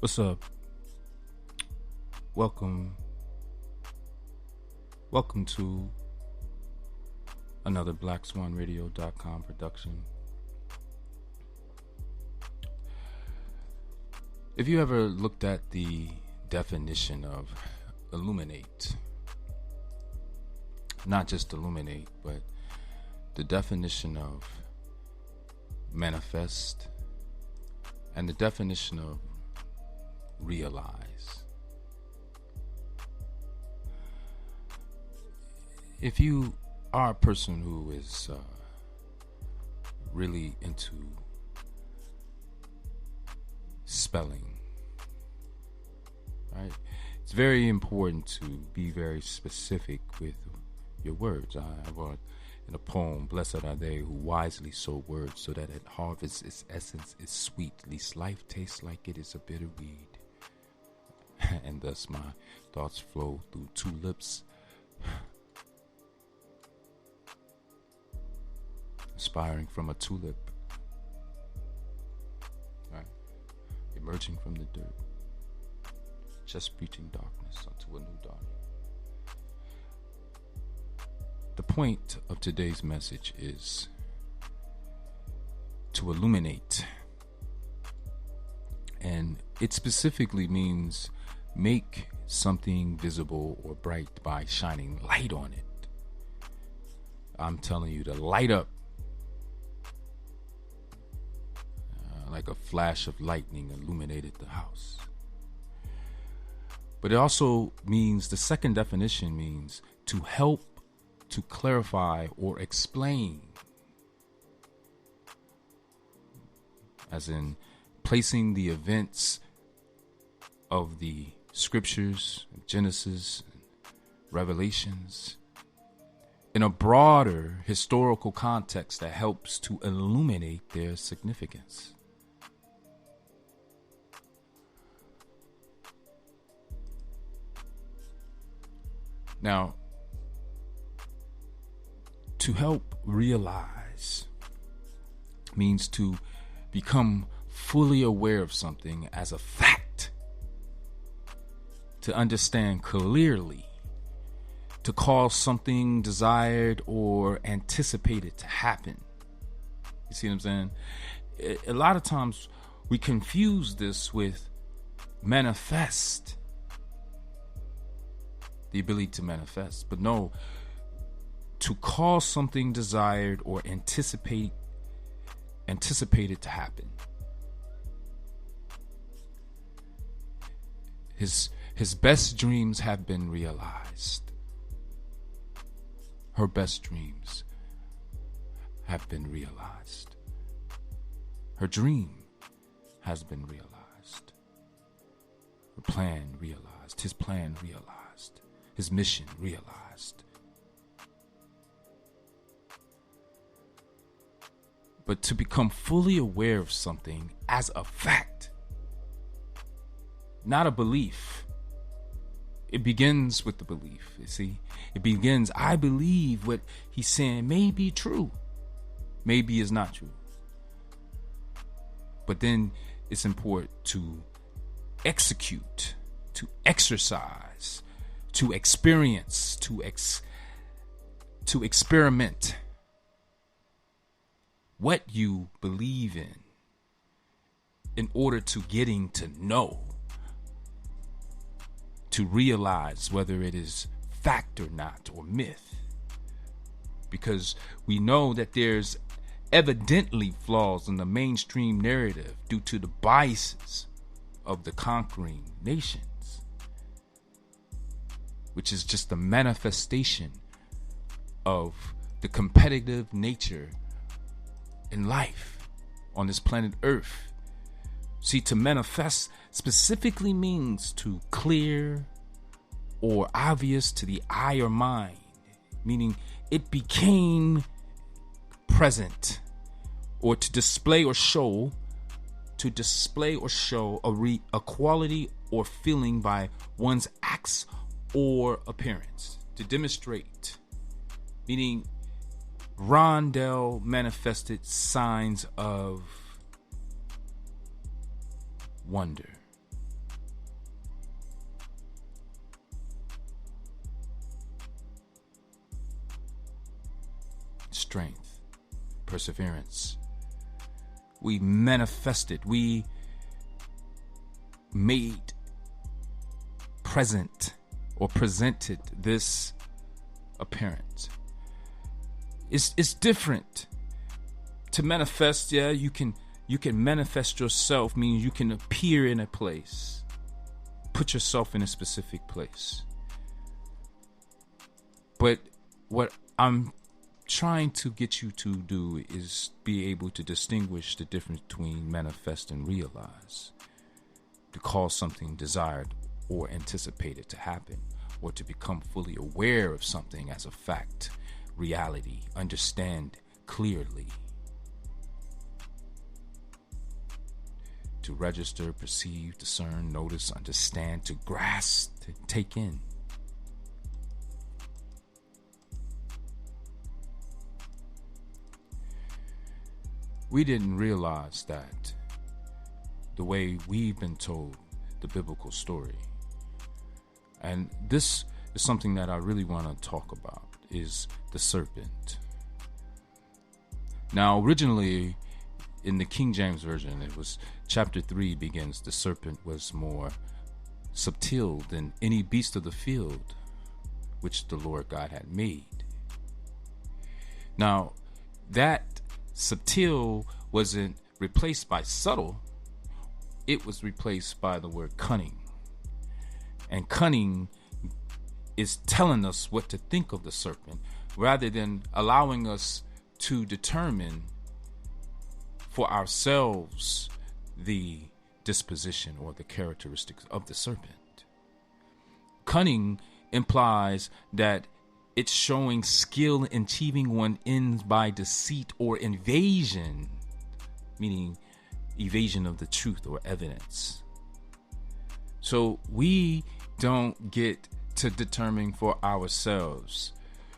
What's up? Welcome to another BlackSwanRadio.com production. If you ever looked at the definition of illuminate, not just illuminate, but the definition of manifest and the definition of realize. If you are a person who is really into spelling, right? It's very important to be very specific with your words. I wrote in a poem, "Blessed are they who wisely sow words, so that at harvest its essence is sweet, least life tastes like it is a bitter weed." And thus my thoughts flow through two lips, aspiring from a tulip, right? Emerging from the dirt, just preaching darkness unto a new dawning. The point of today's message is to illuminate, and it specifically means make something visible or bright by shining light on it. I'm telling you to light up like a flash of lightning illuminated the house. But it also means, the second definition means to help, to clarify or explain, as in placing the events of the scriptures, Genesis, Revelations, in a broader historical context that helps to illuminate their significance. Now, to help realize means to become fully aware of something as a fact, to understand clearly, to cause something desired or anticipated to happen. You see what I'm saying? A lot of times we confuse this with manifest, the ability to manifest. But no, to cause something desired or anticipated to happen. His best dreams have been realized. Her best dreams have been realized. Her dream has been realized. Her plan realized. His plan realized. His mission realized. But to become fully aware of something as a fact, not a belief. It begins with the belief, you see. It begins, I believe what he's saying may be true. Maybe it's not true. But then it's important to execute, to exercise, to experience, to experiment what you believe in order to getting to know, to realize whether it is fact or not, or myth. Because we know that there's evidently flaws in the mainstream narrative due to the biases of the conquering nations, which is just a manifestation of the competitive nature in life on this planet Earth. See, to manifest specifically means to clear or obvious to the eye or mind, meaning it became present, or to display or show a quality or feeling by one's acts or appearance. To demonstrate, meaning Rondell manifested signs of wonder, strength, perseverance. We manifested, we made present or presented this appearance. It's different. To manifest, yeah, you can manifest yourself, meaning you can appear in a place, put yourself in a specific place. But what I'm trying to get you to do is be able to distinguish the difference between manifest and realize, to cause something desired or anticipated to happen, or to become fully aware of something as a fact, reality, understand clearly. To register, perceive, discern, notice, understand, to grasp, to take in. We didn't realize that the way we've been told the biblical story. And this is something that I really want to talk about, is the serpent. Now, originally, in the King James Version, it was chapter 3 begins, the serpent was more subtle than any beast of the field which the Lord God had made. Now, that subtle wasn't replaced by subtle, it was replaced by the word cunning. And cunning is telling us what to think of the serpent, rather than allowing us to determine for ourselves the disposition or the characteristics of the serpent. Cunning implies that it's showing skill in achieving one ends by deceit or evasion, meaning evasion of the truth or evidence. So we don't get to determine for ourselves,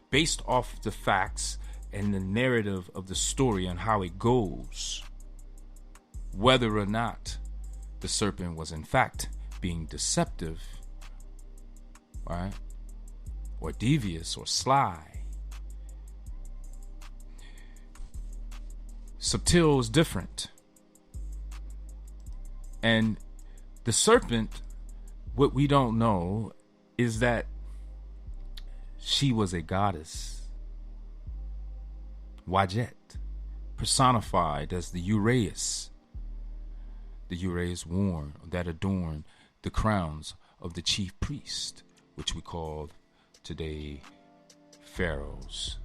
based off the facts and the narrative of the story and how it goes, whether or not the serpent was in fact being deceptive, right, or devious or sly. Subtle is different. And the serpent, what we don't know is that she was a goddess, Wajet, personified as the uraeus worn that adorned the crowns of the chief priest, which we call today pharaohs,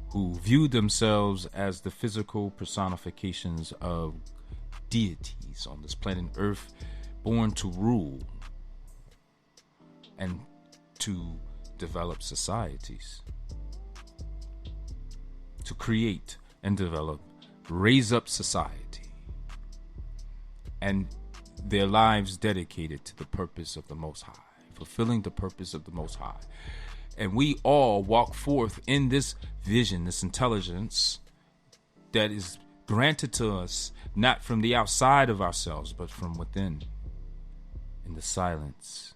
who viewed themselves as the physical personifications of deities on this planet Earth, born to rule and to develop societies, to create and develop, raise up society, and their lives dedicated to the purpose of the Most High, fulfilling the purpose of the Most High. And we all walk forth in this vision, this intelligence that is granted to us, not from the outside of ourselves, but from within. In the silence,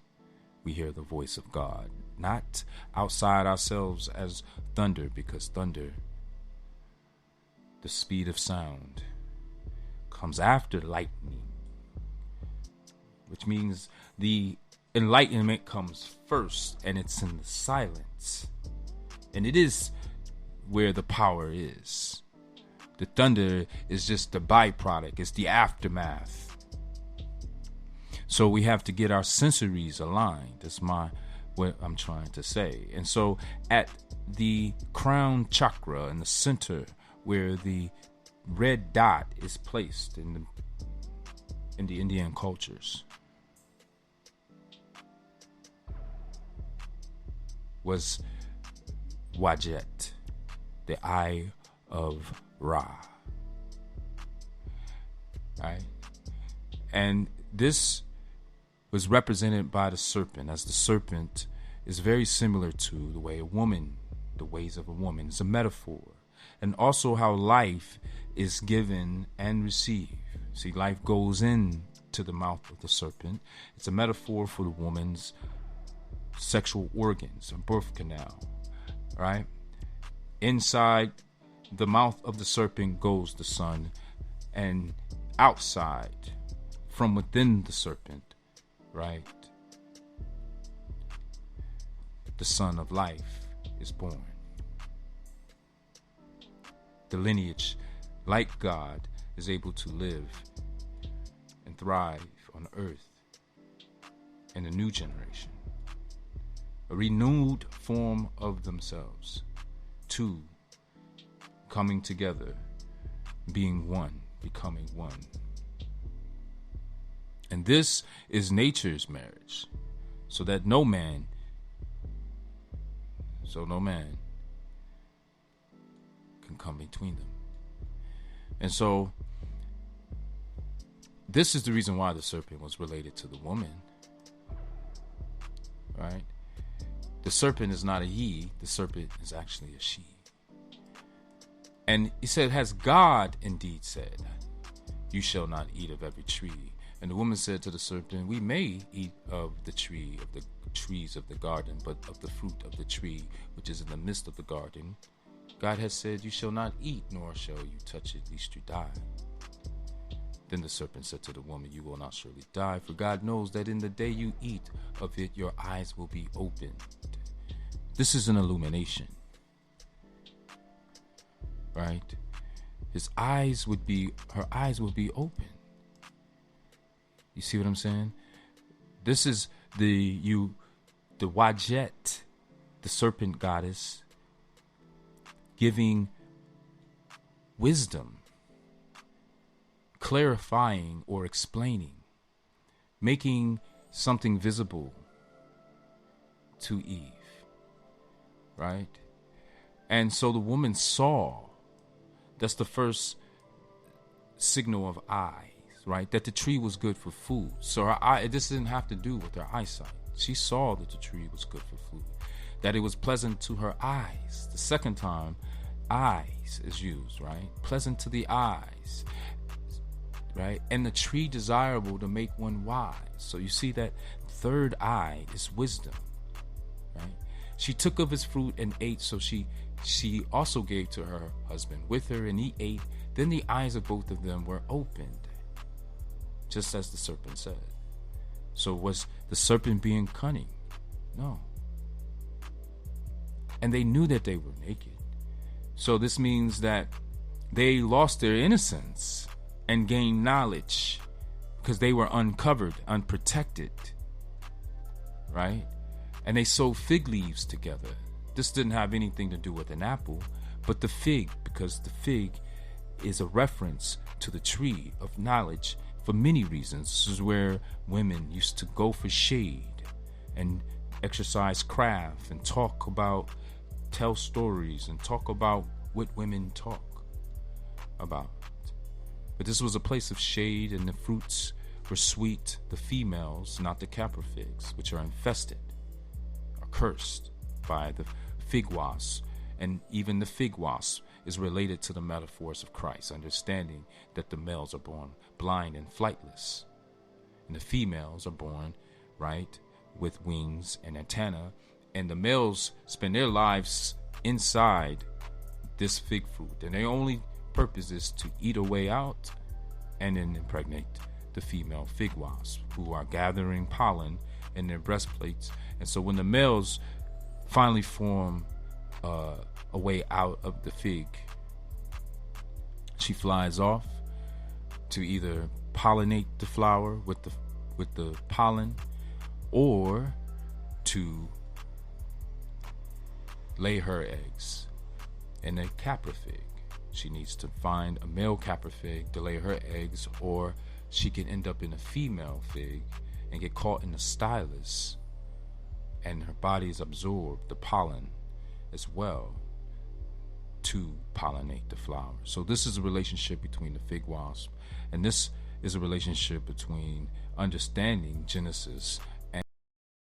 we hear the voice of God, not outside ourselves as thunder, because thunder, the speed of sound, comes after lightning, which means the enlightenment comes first, and it's in the silence. And it is where the power is. The thunder is just the byproduct, it's the aftermath. So we have to get our sensories aligned. That's what I'm trying to say. And so at the crown chakra in the center, where the red dot is placed in the Indian cultures, was Wajet, the eye of Ra. Right? And this was represented by the serpent, as the serpent is very similar to the way a woman, the ways of a woman. It's a metaphor. And also how life is given and received. See, life goes in to the mouth of the serpent. It's a metaphor for the woman's sexual organs, a birth canal, right? Inside the mouth of the serpent goes the sun, and outside, from within the serpent, right, the Son of Life is born. The lineage, like God, is able to live and thrive on earth in a new generation. A renewed form of themselves. Two coming together, being one, becoming one. And this is nature's marriage, so no man can come between them. And so this is the reason why the serpent was related to the woman, right? The serpent is not a he, the serpent is actually a she. And he said, has God indeed said, you shall not eat of every tree? And the woman said to the serpent, we may eat of the tree, of the trees of the garden, but of the fruit of the tree which is in the midst of the garden, God has said, you shall not eat, nor shall you touch it, lest you die. Then the serpent said to the woman, you will not surely die, for God knows that in the day you eat of it, your eyes will be opened. This is an illumination, right? Her eyes would be open. You see what I'm saying? This is the Wajet, the serpent goddess, giving wisdom, clarifying or explaining, making something visible to Eve, right? And so the woman saw. That's the first signal of eyes, right? That the tree was good for food. So her eye, this didn't have to do with her eyesight. She saw that the tree was good for food, that it was pleasant to her eyes. The second time, eyes is used, right? Pleasant to the eyes, right? And the tree desirable to make one wise. So you see that third eye is wisdom, right? She took of its fruit and ate, so she also gave to her husband with her, and he ate. Then the eyes of both of them were opened, just as the serpent said. So was the serpent being cunning? No. And they knew that they were naked. So this means that they lost their innocence and gained knowledge because they were uncovered, unprotected, right? And they sewed fig leaves together. This didn't have anything to do with an apple, but the fig, because the fig is a reference to the tree of knowledge for many reasons. This is where women used to go for shade and exercise craft and tell stories and talk about what women talk about. But this was a place of shade, and the fruits were sweet. The females, not the capra figs, which are infested, are cursed by the fig wasp. And even the fig wasp is related to the metaphors of Christ, understanding that the males are born blind and flightless, and the females are born, right, with wings and antenna, and the males spend their lives inside this fig fruit, and their only purpose is to eat a way out and then impregnate the female fig wasps, who are gathering pollen in their breastplates. And so when the males finally form a way out of the fig, she flies off to either pollinate the flower with the pollen, or to lay her eggs in a capra fig. She needs to find a male capra fig to lay her eggs, or she can end up in a female fig and get caught in the stylus, and her body's absorbed the pollen as well to pollinate the flower. So this is a relationship between the fig wasp, and this is a relationship between understanding Genesis